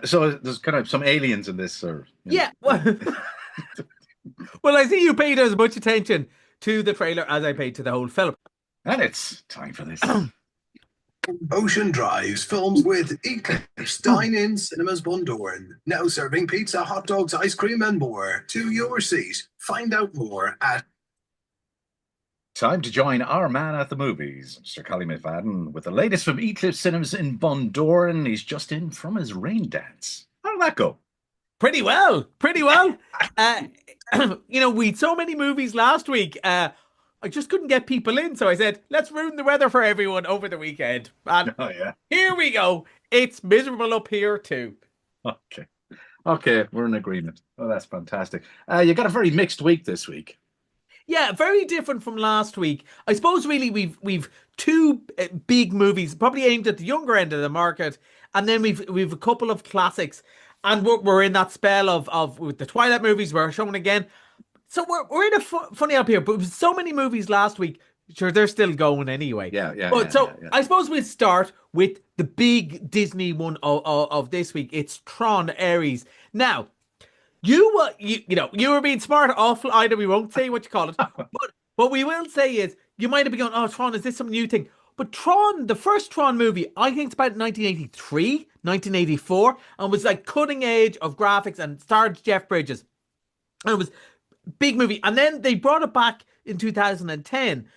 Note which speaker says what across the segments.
Speaker 1: So there's kind of some aliens in this, or
Speaker 2: Yeah, well, well, I see you paid as much attention to the trailer as I paid to the whole film.
Speaker 1: and it's time for this.
Speaker 3: Ocean Drives films with Eclipse Dine-In Cinemas Bundoran. Now serving pizza, hot dogs, ice cream, and more. To your seat. Find out more at
Speaker 1: Time to join our man at the movies, Mr. Collie McFadden, with the latest from Eclipse Cinemas in Bundoran. He's just in from his rain dance. How did that go?
Speaker 2: Pretty well, pretty well. Uh, we had so many movies last week. I just couldn't get people in, so I said, let's ruin the weather for everyone over the weekend. And
Speaker 1: Oh, yeah.
Speaker 2: here we go. It's miserable up here too.
Speaker 1: Okay. Okay, we're in agreement. Oh, that's fantastic. You got a very mixed week this week.
Speaker 2: Yeah, very different from last week. I suppose really we've two big movies, probably aimed at the younger end of the market, and then we've a couple of classics, and we're in that spell of with the Twilight movies we're showing again. So we're in a funny up here, but with so many movies last week, sure they're still going anyway.
Speaker 1: Yeah, yeah,
Speaker 2: But
Speaker 1: yeah,
Speaker 2: so
Speaker 1: yeah, yeah.
Speaker 2: I suppose we'll start with the big Disney one of this week. It's Tron Ares. Now. You were being smart, awful. Either we won't say what you call it, but what we will say is you might have been going, "Oh, Tron, is this some new thing?" But Tron, the first Tron movie, I think it's about 1983, 1984, and was like cutting edge of graphics and starred Jeff Bridges, and it was a big movie. And then they brought it back in 2010.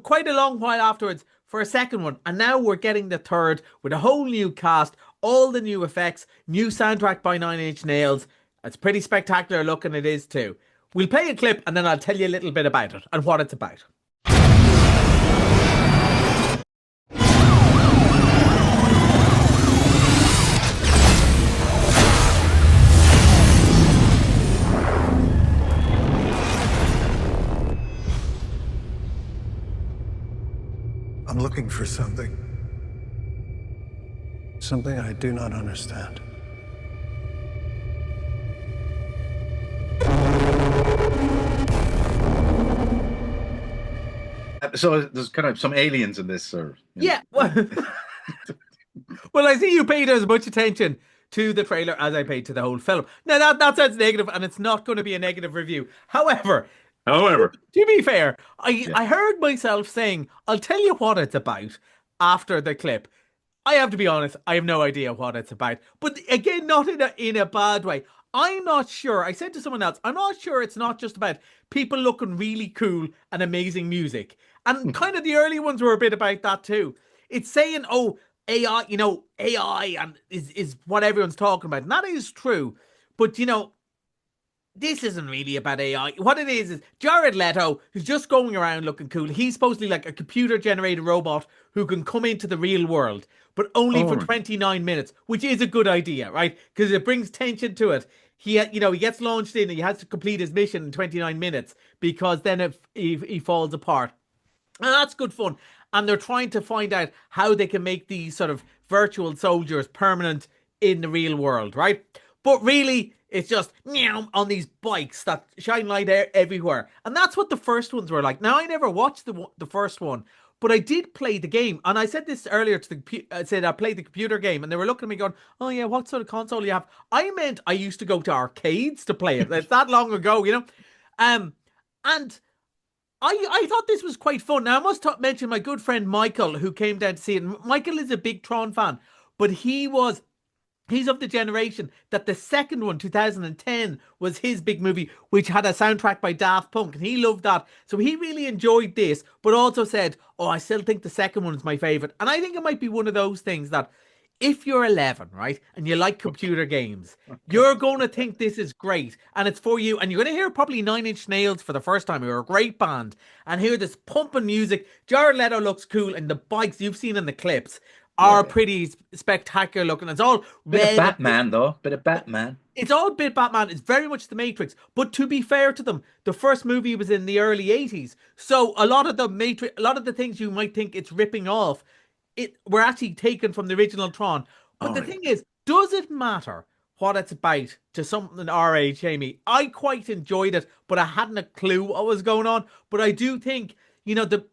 Speaker 2: Quite a long while afterwards for a second one, and now we're getting the third with a whole new cast, all the new effects, new soundtrack by Nine Inch Nails. It's pretty spectacular looking, it is too. We'll play a clip and then I'll tell you a little bit about it and what it's about.
Speaker 4: I'm looking for something. Something I do not understand.
Speaker 1: So there's kind of some aliens in this, or
Speaker 2: Yeah, well, I see you paid as much attention to the trailer as I paid to the whole film. Now that sounds negative, and it's not going to be a negative review. However,
Speaker 1: However,
Speaker 2: to be fair, I
Speaker 1: yeah.
Speaker 2: I heard myself saying, "I'll tell you what it's about" after the clip. I have to be honest, I have no idea what it's about. But again, not in a bad way. I'm not sure. I said to someone else, I'm not sure it's not just about people looking really cool and amazing music. And kind of the early ones were a bit about that too. It's saying, oh, AI, AI and is what everyone's talking about. And that is true. But this isn't really about AI. What it is Jared Leto, who's just going around looking cool. He's supposedly like a computer generated robot who can come into the real world, but only for
Speaker 1: Oh,
Speaker 2: 29 minutes, which is a good idea, right? Because it brings tension to it. He gets launched in and he has to complete his mission in 29 minutes because then he falls apart. And that's good fun. And they're trying to find out how they can make these sort of virtual soldiers permanent in the real world, right? But really, it's just meow on these bikes that shine light everywhere. And that's what the first ones were like. Now, I never watched the first one, but I did play the game. And I said this earlier to I said I played the computer game, and they were looking at me going, "Oh yeah, what sort of console do you have?" I meant I used to go to arcades to play it. It's that long ago. And I thought this was quite fun. Now, I must mention my good friend Michael, who came down to see it. Michael is a big Tron fan, but he's of the generation that the second one, 2010, was his big movie, which had a soundtrack by Daft Punk, and he loved that. So he really enjoyed this, but also said, "Oh, I still think the second one is my favorite." And I think it might be one of those things that if you're 11, right, and you like computer games, you're going to think this is great and it's for you. And you're going to hear probably Nine Inch Nails for the first time, who are a great band, and hear this pumping music. Jared Leto looks cool, and the bikes you've seen in the clips
Speaker 1: yeah,
Speaker 2: are
Speaker 1: yeah.
Speaker 2: pretty spectacular looking. It's all
Speaker 1: Bit of
Speaker 2: red.
Speaker 1: Batman, though. Bit of Batman.
Speaker 2: It's all bit Batman. It's very much the Matrix. But to be fair to them, the first movie was in the early 80s. So a lot of the Matrix, a lot of the things you might think it's ripping off, it were actually taken from the original Tron. But
Speaker 1: All
Speaker 2: the
Speaker 1: right.
Speaker 2: thing is, does it matter what it's about to something our age, Amy? I quite enjoyed it, but I hadn't a clue what was going on. But I do think, the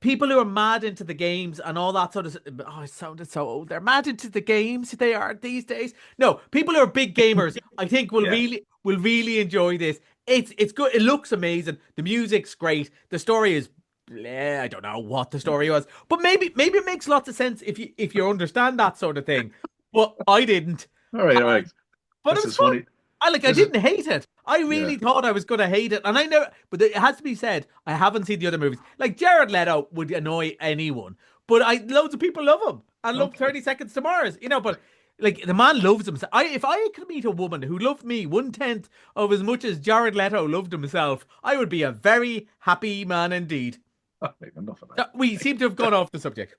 Speaker 2: people who are mad into the games and all that sort of. Oh, it sounded so old. They're mad into the games. They are these days. No, people who are big gamers, I think
Speaker 1: Yeah.
Speaker 2: will really enjoy this. It's good. It looks amazing. The music's great. The story is. I don't know what the story was, but maybe it makes lots of sense if you understand that sort of thing. But I didn't.
Speaker 1: All right, all right.
Speaker 2: But
Speaker 1: This
Speaker 2: it was
Speaker 1: is
Speaker 2: fun.
Speaker 1: funny.
Speaker 2: I
Speaker 1: This is
Speaker 2: didn't hate it. I
Speaker 1: yeah.
Speaker 2: really thought I was going to hate it. And I know, but it has to be said, I haven't seen the other movies. Like Jared Leto would annoy anyone, but loads of people love him. I love
Speaker 1: Okay.
Speaker 2: 30 Seconds to Mars, but like the man loves himself. If I could meet a woman who loved me 1/10 of as much as Jared Leto loved himself, I would be a very happy man indeed.
Speaker 1: All right, enough of that.
Speaker 2: We seem to have gone off the subject.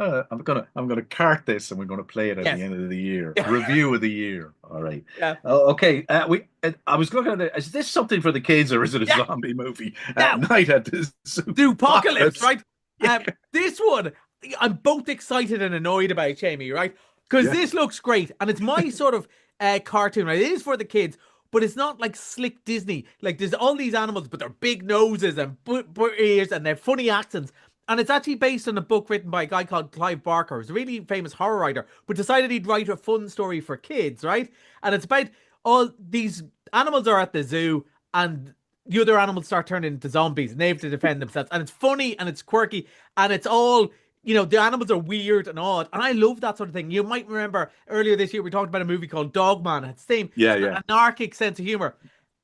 Speaker 1: I'm gonna cart this, and we're gonna play it at
Speaker 2: Yes.
Speaker 1: the end of the year. Review of the year. All right.
Speaker 2: Yeah.
Speaker 1: Okay. I was looking at it. Is this something for the kids, or is it a zombie movie at night at the
Speaker 2: The apocalypse, right?
Speaker 1: Yeah.
Speaker 2: This one, I'm both excited and annoyed about, Seamie, right? Because this looks great, and it's my sort of cartoon, right? It is for the kids, but it's not like slick Disney. Like there's all these animals, but they're big noses and ears, and they're funny accents. And it's actually based on a book written by a guy called Clive Barker, who's a really famous horror writer, but decided he'd write a fun story for kids, right? And it's about all these animals are at the zoo, and the other animals start turning into zombies, and they have to defend themselves. And it's funny, and it's quirky, and it's all, the animals are weird and odd. And I love that sort of thing. You might remember earlier this year, we talked about a movie called Dogman. It's the same anarchic sense of humor.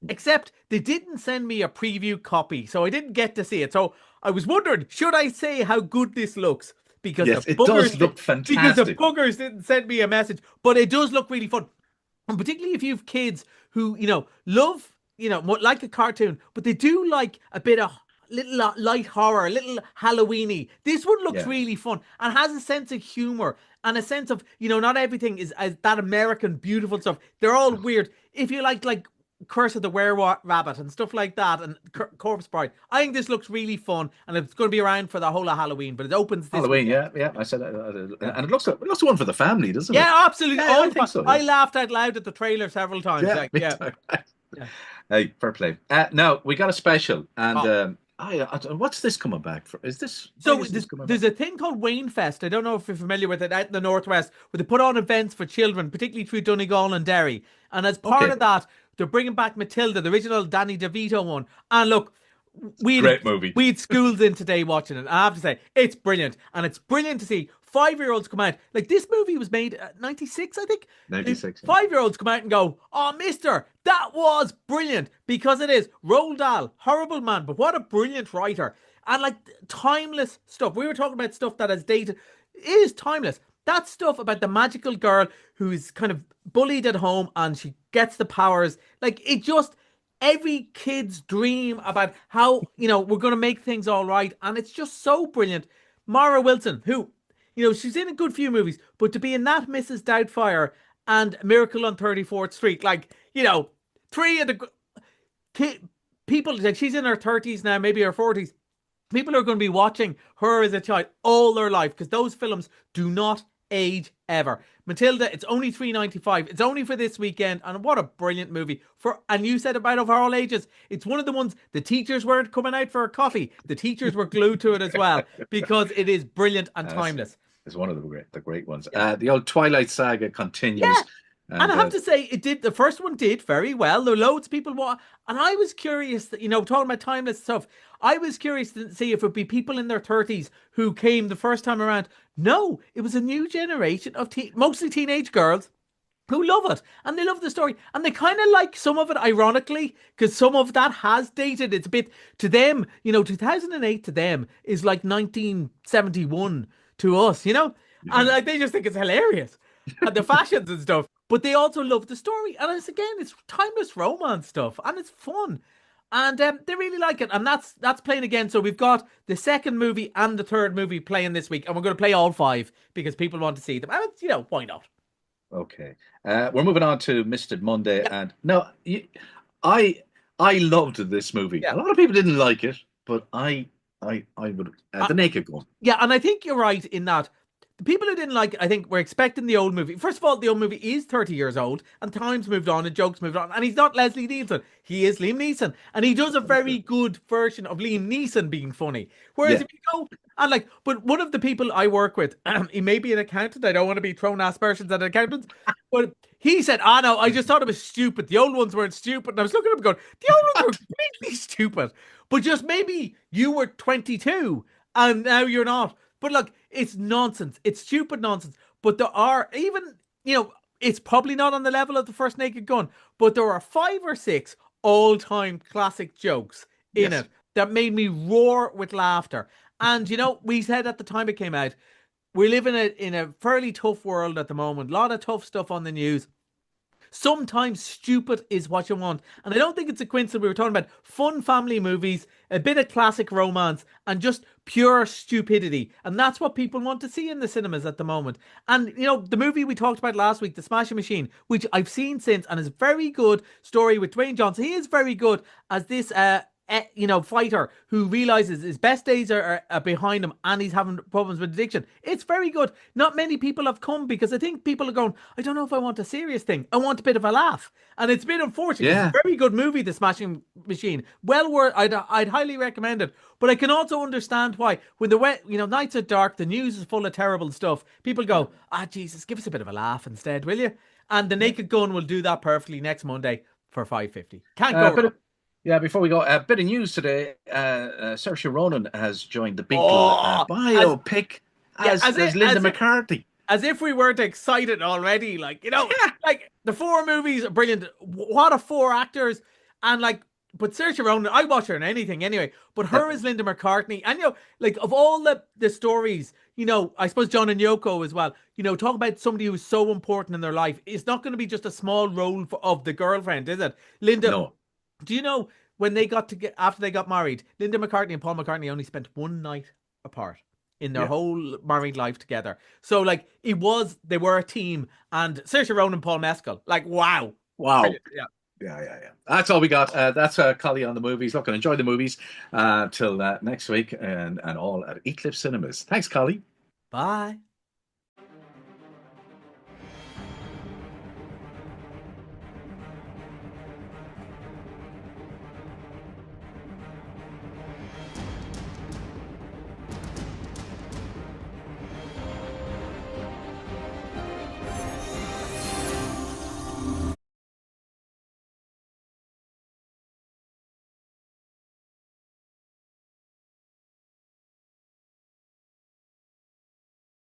Speaker 2: Except they didn't send me a preview copy, so I didn't get to see it. So I was wondering, should I say how good this looks? Because
Speaker 1: it does look fantastic.
Speaker 2: Because the buggers didn't send me a message, but it does look really fun. And particularly if you have kids who, love, like a cartoon, but they do like a bit of little light horror, a little Halloweeny. This one looks really fun and has a sense of humor and a sense of, not everything is as that American beautiful stuff. They're all weird. If you like Curse of the Were-Rabbit and stuff like that, and Corpse Bride, I think this looks really fun, and it's going to be around for the whole of Halloween. But it opens this
Speaker 1: Halloween,
Speaker 2: weekend.
Speaker 1: yeah. I said that, and it looks like one for the family, doesn't it?
Speaker 2: Yeah, absolutely.
Speaker 1: Yeah, I think so, yeah.
Speaker 2: I laughed out loud at the trailer several times.
Speaker 1: Yeah. Hey, fair play. Now we got a special, and what's this coming back for? Is this
Speaker 2: there's a thing called Wayne Fest. I don't know if you're familiar with it out in the Northwest, where they put on events for children, particularly through Donegal and Derry. And as part of that, they're bringing back Matilda, the original Danny DeVito one. And look,
Speaker 1: great movie.
Speaker 2: We had schools in today watching it. I have to say, it's brilliant. And it's brilliant to see 5-year-olds come out. Like, this movie was made at 96, I think.
Speaker 1: 96.
Speaker 2: 5-year-olds come out and go, oh, mister, that was brilliant. Because it is. Roald Dahl, horrible man, but what a brilliant writer. And, like, timeless stuff. We were talking about stuff that has dated. It is timeless. That stuff about the magical girl who's kind of bullied at home and she gets the powers. Like, it just... every kid's dream about how, we're going to make things all right. And it's just so brilliant. Mara Wilson, who, she's in a good few movies, but to be in that Mrs. Doubtfire and Miracle on 34th Street, like, three of the people, like, she's in her 30s now, maybe her 40s. People are going to be watching her as a child all their life because those films do not age ever. Matilda, it's only $3.95. It's only for this weekend, and what a brilliant movie. And you said about of all ages, it's one of the ones the teachers weren't coming out for a coffee. The teachers were glued to it as well because it is brilliant and timeless.
Speaker 1: It's one of the great ones. The old Twilight saga continues.
Speaker 2: Yeah. And I have to say, the first one did very well. There were loads of people and I was curious that, talking about timeless stuff, I was curious to see if it would be people in their 30s who came the first time around. No, it was a new generation of mostly teenage girls who love it. And they love the story. And they kind of like some of it, ironically, because some of that has dated. It's a bit, to them, 2008 to them is like 1971 to us, And like, they just think it's hilarious. And the fashions and stuff. But they also love the story. And it's timeless romance stuff. And it's fun. And they really like it. And that's playing again. So we've got the second movie and the third movie playing this week. And we're going to play all 5 because people want to see them. And it's, why not?
Speaker 1: Okay. We're moving on to Mr. Monday. Yeah. And no, I loved this movie. Yeah. A lot of people didn't like it, but I would, The Naked Gun.
Speaker 2: Yeah, and I think you're right in that the people who didn't like it, I think, were expecting the old movie. First of all, the old movie is 30 years old, and times moved on, and jokes moved on, and he's not Leslie Nielsen. He is Liam Neeson, and he does a very good version of Liam Neeson being funny. Whereas
Speaker 1: Yeah.
Speaker 2: if you go and like, but one of the people I work with, he may be an accountant. I don't want to be throwing aspersions at accountants, but he said, "Ah, no, I just thought it was stupid. The old ones weren't stupid." And I was looking at him going, "The old ones were completely stupid." But just maybe you were 22 and now you're not. But look, it's nonsense. It's stupid nonsense. But there are even, it's probably not on the level of the first Naked Gun, but there are 5 or 6 all-time classic jokes in
Speaker 1: Yes.
Speaker 2: it that made me roar with laughter. And we said at the time it came out, we live in a fairly tough world at the moment. A lot of tough stuff on the news. Sometimes stupid is what you want. And I don't think it's a coincidence we were talking about fun family movies, a bit of classic romance, and just pure stupidity. And that's what people want to see in the cinemas at the moment. And, the movie we talked about last week, The Smashing Machine, which I've seen since and is a very good story with Dwayne Johnson. He is very good as this fighter who realizes his best days are behind him and he's having problems with addiction. It's very good. Not many people have come because I think people are going, I don't know if I want a serious thing. I want a bit of a laugh. And it's been unfortunate.
Speaker 1: Yeah.
Speaker 2: It's a very good movie, The Smashing Machine. Well worth, I'd highly recommend it. But I can also understand why when nights are dark, the news is full of terrible stuff. People go, Jesus, give us a bit of a laugh instead, will you? And The Naked Gun will do that perfectly next Monday for $5.50. Can't go wrong.
Speaker 1: Yeah, before we go, a bit of news today. Saoirse Ronan has joined the big biopic as Linda McCartney.
Speaker 2: As if we weren't excited already. Like the 4 movies are brilliant. What a 4 actors. And but Saoirse Ronan, I watch her in anything anyway. But her as Linda McCartney. And, of all the stories, I suppose John and Yoko as well, talk about somebody who's so important in their life. It's not going to be just a small role of the girlfriend, is it? Linda...
Speaker 1: No.
Speaker 2: Do you know when after they got married, Linda McCartney and Paul McCartney only spent one night apart in their whole married life together. So they were a team, and Saoirse Ronan and Paul Mescal, wow.
Speaker 1: Wow.
Speaker 2: Yeah.
Speaker 1: That's all we got. That's Collie on the movies. Look, and enjoy the movies till next week and all at Eclipse Cinemas. Thanks, Collie.
Speaker 2: Bye.